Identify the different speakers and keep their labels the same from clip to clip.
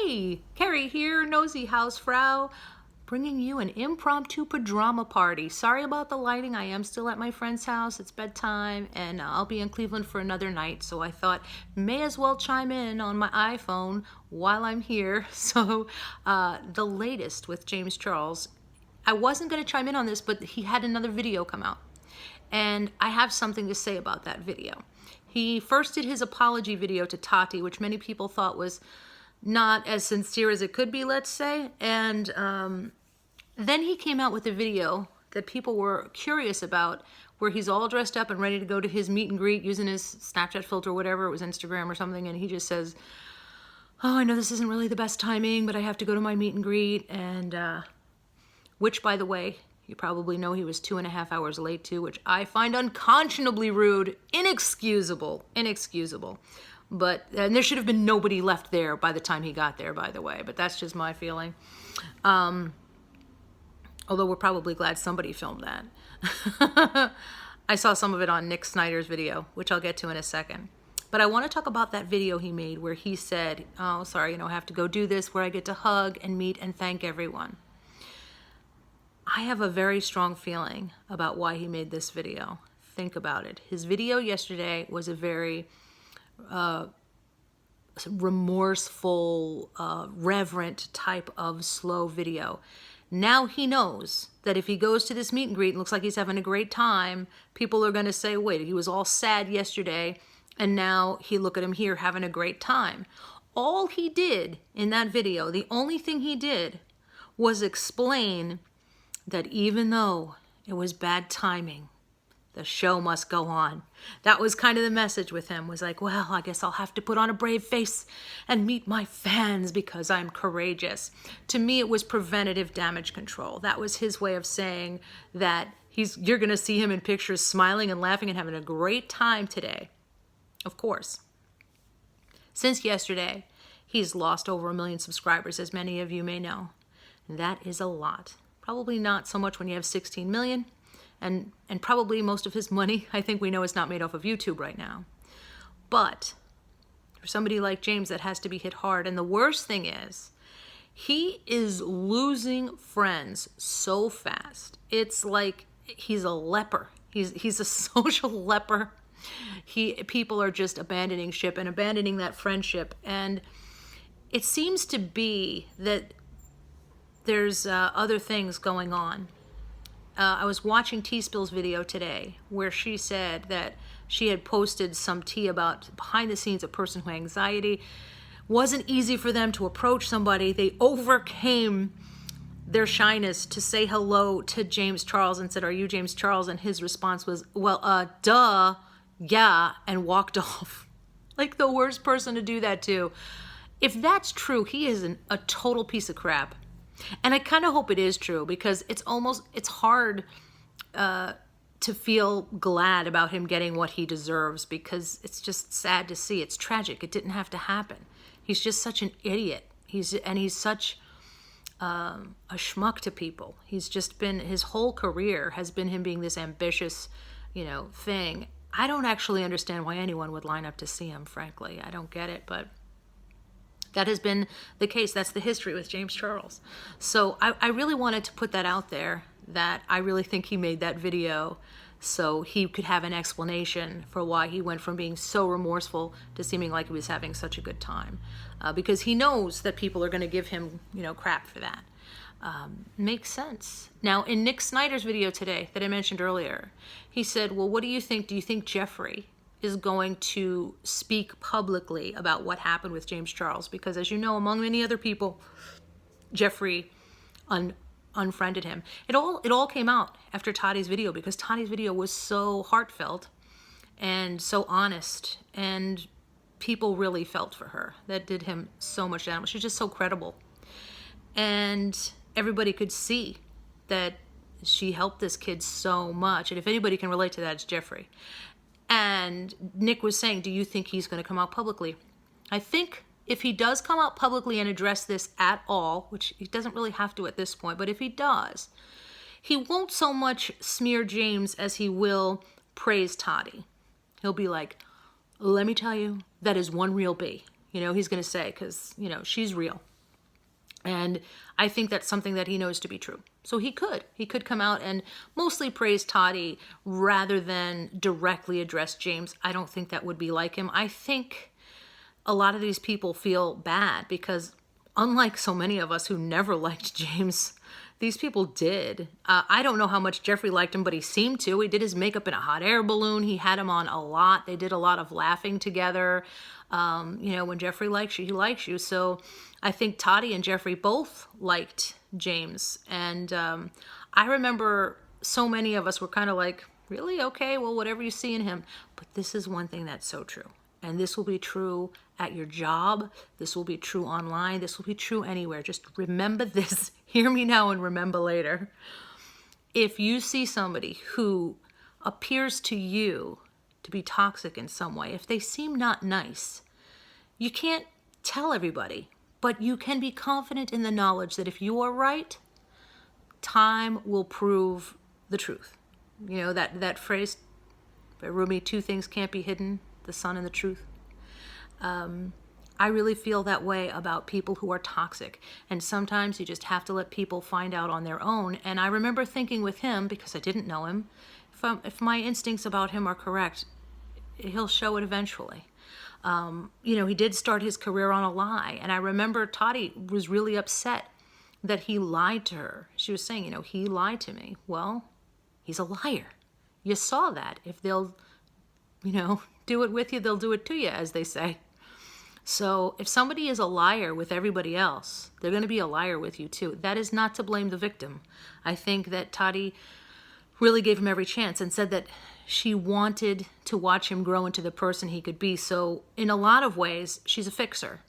Speaker 1: Hey, Carrie here, nosy housefrau, bringing you an impromptu Padrama party. Sorry about the lighting. I am still at my friend's house. It's bedtime, and I'll be in Cleveland for another night, so I thought may as well chime in on my iPhone while I'm here. So the latest with James Charles. I wasn't going to chime in on this, but he had another video come out, and I have something to say about that video. He first did his apology video to Tati, which many people thought was not as sincere as it could be, let's say. And then he came out with a video that people were curious about, where he's all dressed up and ready to go to his meet and greet using his Snapchat filter or whatever, it was Instagram or something, and he just says, oh, I know this isn't really the best timing, but I have to go to my meet and greet, and which, by the way, you probably know he was 2.5 hours late to, which I find unconscionably rude, inexcusable. But, and there should have been nobody left there by the time he got there, by the way, but that's just my feeling. Although we're probably glad somebody filmed that. I saw some of it on Nick Snyder's video, which I'll get to in a second. But I want to talk about that video he made where he said, oh, sorry, I have to go do this, where I get to hug and meet and thank everyone. I have a very strong feeling about why he made this video. Think about it. His video yesterday was a very remorseful, reverent type of slow video. Now he knows that if he goes to this meet and greet and looks like he's having a great time, people are going to say, wait, he was all sad yesterday, and now look at him here having a great time. All he did in that video, the only thing he did, was explain that even though it was bad timing, the show must go on. That was kind of the message with him, was like, well, I guess I'll have to put on a brave face and meet my fans because I'm courageous. To me, it was preventative damage control. That was his way of saying that you're going to see him in pictures smiling and laughing and having a great time today. Of course. Since yesterday, he's lost over 1 million subscribers, as many of you may know. That is a lot. Probably not so much when you have 16 million. And probably most of his money, I think we know, is not made off of YouTube right now. But for somebody like James, that has to be hit hard. And the worst thing is, he is losing friends so fast. It's like he's a leper. He's a social leper. People are just abandoning ship and abandoning that friendship. And it seems to be that there's other things going on. I was watching T-Spill's video today where she said that she had posted some tea about behind the scenes, a person who had anxiety. Wasn't easy for them to approach somebody. They overcame their shyness to say hello to James Charles and said, are you James Charles? And his response was, well, duh, yeah, and walked off. Like the worst person to do that to. If that's true, he is a total piece of crap. And I kind of hope it is true, because it's hard to feel glad about him getting what he deserves, because it's just sad to see. It's tragic. It didn't have to happen. He's just such an idiot. He's such a schmuck to people. He's just been, his whole career has been him being this ambitious, thing. I don't actually understand why anyone would line up to see him, frankly. I don't get it, but that has been the case. That's the history with James Charles. So I really wanted to put that out there, that I really think he made that video so he could have an explanation for why he went from being so remorseful to seeming like he was having such a good time. Because he knows that people are going to give him, crap for that. Makes sense. Now, in Nick Snyder's video today that I mentioned earlier, he said, well, what do you think? Do you think Jeffrey is going to speak publicly about what happened with James Charles? Because as you know, among many other people, Jeffrey unfriended him. It all came out after Tati's video, because Tati's video was so heartfelt and so honest, and people really felt for her. That did him so much damage. She's just so credible. And everybody could see that she helped this kid so much. And if anybody can relate to that, it's Jeffrey. And Nick was saying, do you think he's going to come out publicly? I think if he does come out publicly and address this at all, which he doesn't really have to at this point, but if he does, he won't so much smear James as he will praise Tati. He'll be like, let me tell you, that is one real B. He's going to say, because, she's real. And I think that's something that he knows to be true. So he could come out and mostly praise Toddy rather than directly address James. I don't think that would be like him. I think a lot of these people feel bad because unlike so many of us who never liked James, these people did. I don't know how much Jeffrey liked him, but he seemed to. He did his makeup in a hot air balloon. He had him on a lot. They did a lot of laughing together. When Jeffrey likes you, he likes you. So I think Toddy and Jeffrey both liked James. And I remember so many of us were kind of like, really? Okay, well, whatever you see in him. But this is one thing that's so true. And this will be true at your job. This will be true online. This will be true anywhere. Just remember this. Hear me now and remember later. If you see somebody who appears to you to be toxic in some way, if they seem not nice, you can't tell everybody, but you can be confident in the knowledge that if you are right, time will prove the truth. You know, that phrase by Rumi, two things can't be hidden, the sun and the truth. I really feel that way about people who are toxic. And sometimes you just have to let people find out on their own. And I remember thinking with him, because I didn't know him, if my instincts about him are correct, he'll show it eventually. He did start his career on a lie. And I remember Toddy was really upset that he lied to her. She was saying, he lied to me. Well, he's a liar. You saw that. If they'll, do it with you, they'll do it to you, as they say. So if somebody is a liar with everybody else, they're going to be a liar with you too. That is not to blame the victim. I think that Toddy really gave him every chance and said that she wanted to watch him grow into the person he could be. So in a lot of ways, she's a fixer.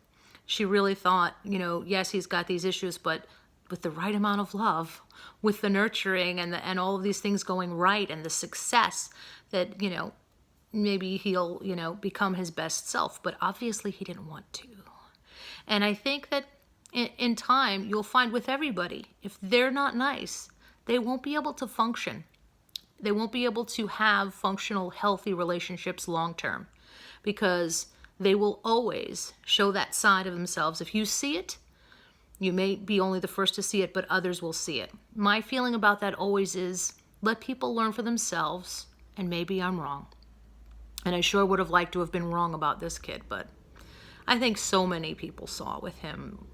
Speaker 1: She really thought, yes, he's got these issues, but with the right amount of love, with the nurturing and all of these things going right and the success that, maybe he'll, become his best self. But obviously he didn't want to. And I think that in time, you'll find with everybody, if they're not nice, they won't be able to function. They won't be able to have functional, healthy relationships long term because they will always show that side of themselves. If you see it, you may be only the first to see it, but others will see it. My feeling about that always is let people learn for themselves, and maybe I'm wrong. And I sure would have liked to have been wrong about this kid, but I think so many people saw with him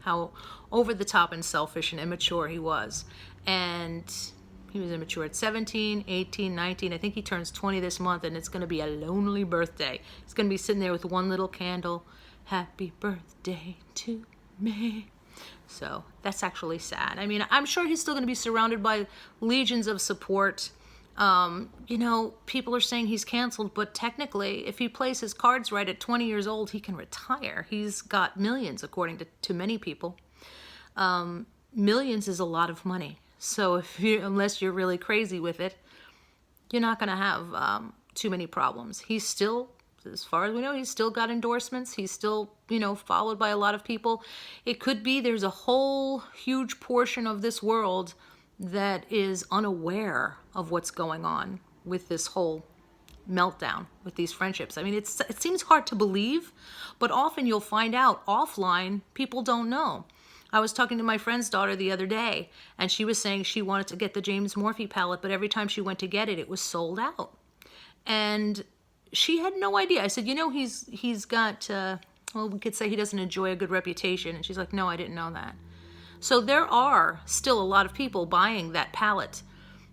Speaker 1: how over the top and selfish and immature he was. And he was immature at 17, 18, 19. I think he turns 20 this month, and it's going to be a lonely birthday. He's going to be sitting there with one little candle. Happy birthday to me. So that's actually sad. I mean, I'm sure he's still going to be surrounded by legions of support. People are saying he's canceled, but technically, if he plays his cards right at 20 years old, he can retire. He's got millions, according to many people. Millions is a lot of money. So unless you're really crazy with it, you're not going to have too many problems. He's still, as far as we know, he's still got endorsements. He's still, followed by a lot of people. It could be there's a whole huge portion of this world that is unaware of what's going on with this whole meltdown with these friendships. I mean, it seems hard to believe, but often you'll find out offline, people don't know. I was talking to my friend's daughter the other day, and she was saying she wanted to get the James Morphe palette, but every time she went to get it, it was sold out. And she had no idea. I said, he's got, we could say he doesn't enjoy a good reputation. And she's like, no, I didn't know that. So there are still a lot of people buying that palette.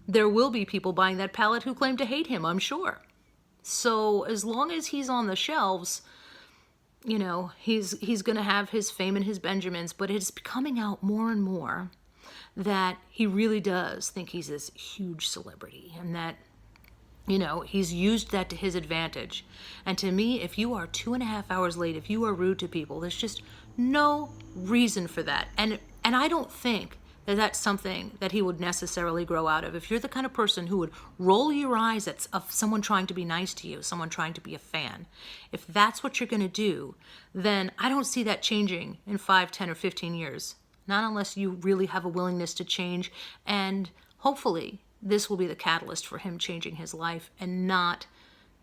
Speaker 1: There will be people buying that palette who claim to hate him, I'm sure. So as long as he's on the shelves, he's going to have his fame and his Benjamins, but it's coming out more and more that he really does think he's this huge celebrity and that, he's used that to his advantage. And to me, if you are 2.5 hours late, if you are rude to people, there's just no reason for that. And I don't think that that's something that he would necessarily grow out of. If you're the kind of person who would roll your eyes at someone trying to be nice to you, someone trying to be a fan, if that's what you're going to do, then I don't see that changing in 5, 10, or 15 years. Not unless you really have a willingness to change. And hopefully this will be the catalyst for him changing his life and not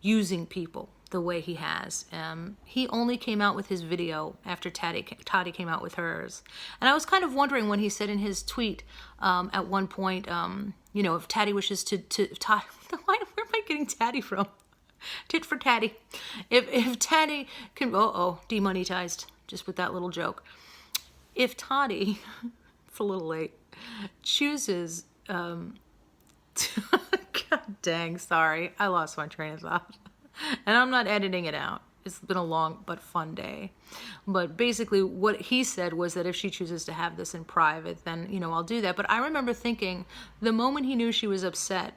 Speaker 1: using people the way he has. He only came out with his video after Toddy came out with hers. And I was kind of wondering when he said in his tweet at one point, you know, if Taddy wishes to Toddy, where am I getting Taddy from? Tit for Taddy. If Taddy can, demonetized just with that little joke. If Toddy, it's a little late, chooses, God dang, sorry, I lost my train of thought. And I'm not editing it out. It's been a long but fun day. But basically what he said was that if she chooses to have this in private, then, you know, I'll do that. But I remember thinking the moment he knew she was upset,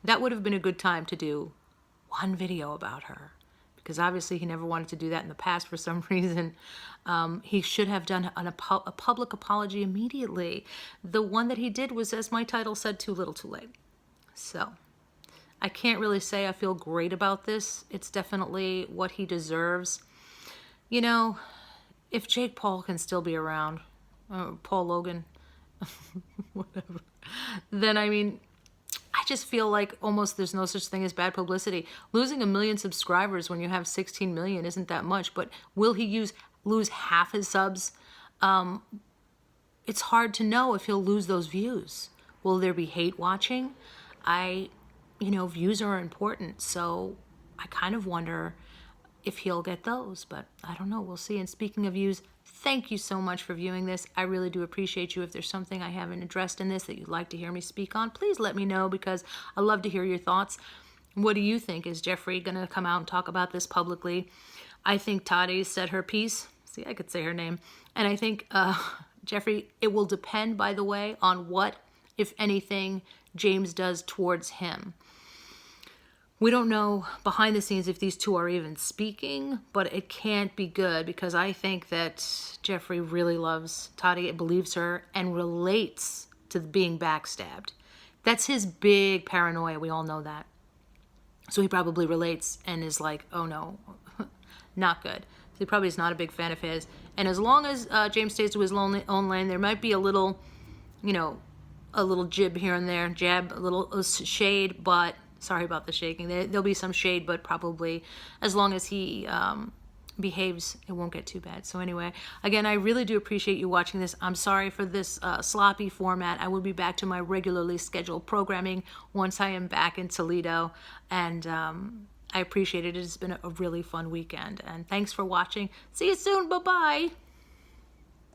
Speaker 1: that would have been a good time to do one video about her. Because obviously he never wanted to do that in the past for some reason. He should have done a public apology immediately. The one that he did was, as my title said, too little too late. So I can't really say I feel great about this. It's definitely what he deserves. You know, if Jake Paul can still be around, Paul Logan, whatever, then I mean, I just feel like almost there's no such thing as bad publicity. Losing 1 million subscribers when you have 16 million isn't that much, but will he lose half his subs? It's hard to know if he'll lose those views. Will there be hate watching? You know, views are important, so I kind of wonder if he'll get those, but I don't know. We'll see. And speaking of views, thank you so much for viewing this. I really do appreciate you. If there's something I haven't addressed in this that you'd like to hear me speak on, please let me know, because I love to hear your thoughts. What do you think? Is Jeffrey going to come out and talk about this publicly? I think Toddy said her piece. See, I could say her name. And I think Jeffrey, it will depend, by the way, on what, if anything, James does towards him. We don't know behind the scenes if these two are even speaking, but it can't be good, because I think that Jeffrey really loves Toddy, believes her, and relates to being backstabbed. That's his big paranoia. We all know that. So he probably relates and is like, oh no, not good. So he probably is not a big fan of his. And as long as James stays to his own lane, there might be a little, you know, a little jib here and there, a little shade, but sorry about the shaking. There'll be some shade, but probably as long as he behaves, it won't get too bad. So anyway, again, I really do appreciate you watching this. I'm sorry for this sloppy format. I will be back to my regularly scheduled programming once I am back in Toledo. And I appreciate it. It has been a really fun weekend. And thanks for watching. See you soon. Bye-bye.